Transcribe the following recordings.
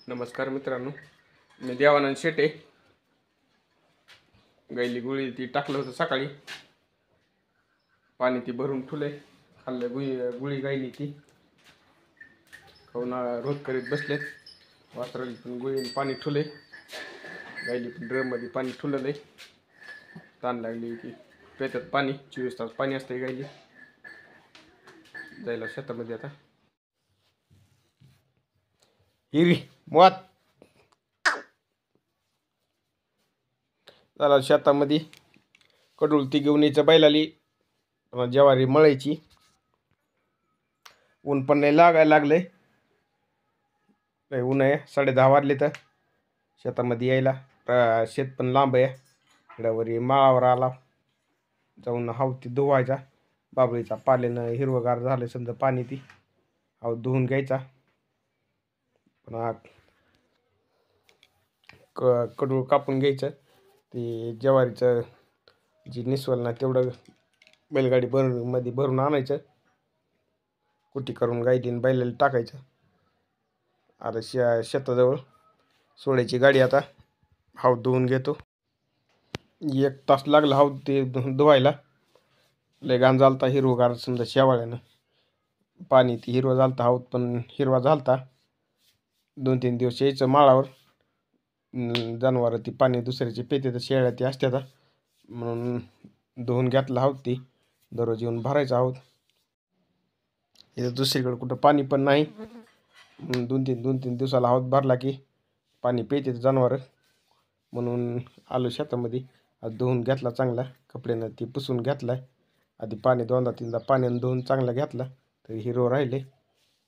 नमस्कार मित्रांनो, मी देवानंद शेटे. गायली गुळी ती टाकलं होतं सकाळी, पाणी ती भरून ठुले. खाल्लं गुळी गायली ती खाऊन रोज करीत बसलेत. वासराली पण गुळी पाणी ठुले, गायली पण ड्रममध्ये पाणी ठुललंय. ताण लागली की पेतात पाणी, 24 तास पाणी असतंय गायली. जायला शेतामध्ये आता हिरी मुआत झाला शेतामध्ये. कडूल ती घेऊन यायचं बैलाली, ज्वारी मळायची. ऊन पण नाही लागायला लागले, ऊन आहे. 10:30 वाजले तर शेतामध्ये यायला. शेत पण लांब आहे. इकडावरी माळावर आला जाऊन हावती धुवायचा. बाबळीचा पाल्यानं हिरवगार झालं समजा पाणी, ती हाव धुवून घ्यायचा. पुन्हा कडूळ कापून घ्यायचं. ते ज्वारीचं जी निस्वल ना तेवढं बैलगाडी मध्ये भरून आणायचं. कुटी करून गायडीन बैलाला टाकायचं. आता शेताजवळ सोडायची गाडी. आता हाव धुवून घेतो. 1 तास लागला हाव ते धुवायला. लय घाण झालता, हिरवगार समजा शेवाळ्यानं पाणी. ती हिरवा झालता, हाव पण हिरवा झालता. 2-3 दिवस यायचं माळावर. जनावर ती पाणी दुसऱ्याची पेते तर शेळ्या ती असत्यात, म्हणून धुवून घेतला आहोत. ती दररोज येऊन भरायचं आहोत. इथं दुसरीकडे कुठं पाणी पण नाही, 2-3 दिवसाला आहोत भरला की पाणी पेते जनावर. म्हणून आलो शेतामध्ये. आज धुवून घेतला चांगला, कपड्यानं ती पुसून घेतलाय. आधी पाणी 2-3दा पाण्यानं धुवून चांगला घेतला, तरी हिरवं राहिले.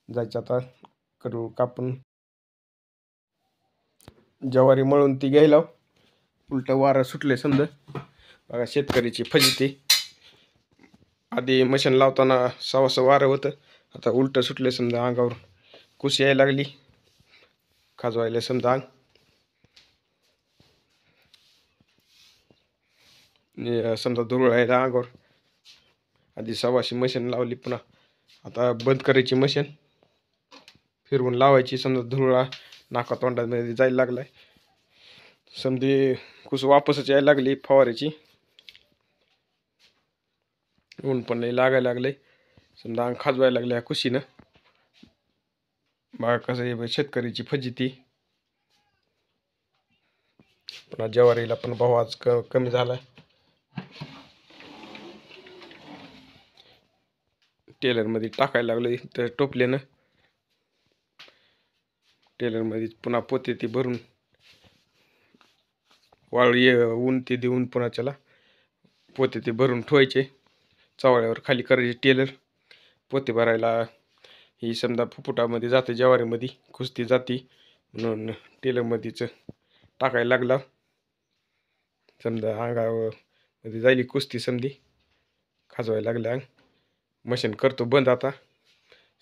जायचं आता कडू कापून ज्वारी मळून ती घ्यायला. उलटं वारं सुटले समजा. बघा शेतकरीची फजिती. आधी मशीन लावताना सवासं वारं होतं, आता उलटं सुटले समजा. अंगावर कुस यायला लागली, खाजवायला समजा अंग. समजा धुरळ यायला अंगावर. आधी सवाशी मशीन लावली, पुन्हा आता बंद करायची मशीन, फिरवून लावायची. समजा धुरळा नाका तोंडामध्ये जायला लागलाय समधी. कुस वापसच यायला लागली फवारायची. ऊन पण नाही लागायला लागले समजा, अंग खाजवायला लागले ह्या कुशीनं. बघा कसं आहे शेतकरीची फजिती. पुन्हा ज्वारीला पण भाव आज कमी झाला. टेलरमध्ये टाकायला लागले तर टोपल्यानं. टेलरमध्ये पुन्हा पोते ती भरून वाळी ऊन ते देऊन पुन्हा त्याला पोते ते भरून ठेवायचे. चवळ्यावर खाली करायचे टेलर. पोते भरायला ही समजा फुफुटामध्ये जाते, ज्वारीमध्ये कुस्ती जाती, म्हणून टेलरमध्येच टाकायला लागला. समजा अंगामध्ये जायली कुस्ती समधी, खाजवायला लागला अंग. मशीन करतो बंद आता.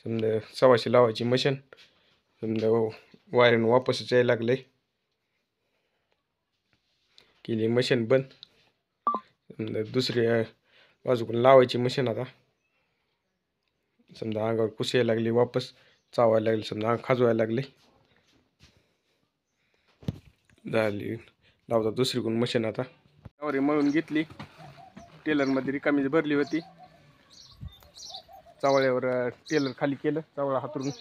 समजा सवाशी लावायची मशीन. समजा वायरन वापसच यायला लागले. केली मशीन बंद. समजा दुसऱ्या बाजूकडून लावायची मशीन आता. समजा अंगावर कुस यायला लागली, वापस चावायला लागली, समजा अंग खाजवायला लागले. झाली लावता दुसरीकडून मशीन आता. ज्वारी मळून घेतली, टेलरमध्ये रिकामी भरली होती. चावळ्यावर टेलर खाली केलं. चावळा हातरून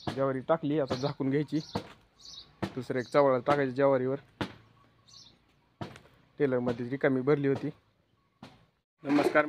ज्वारी टाकली. आता झाकून घ्यायची. दुसरं एक चावळा टाकायची ज्वारीवर. टेलरमध्ये रिकामी भरली होती. नमस्कार.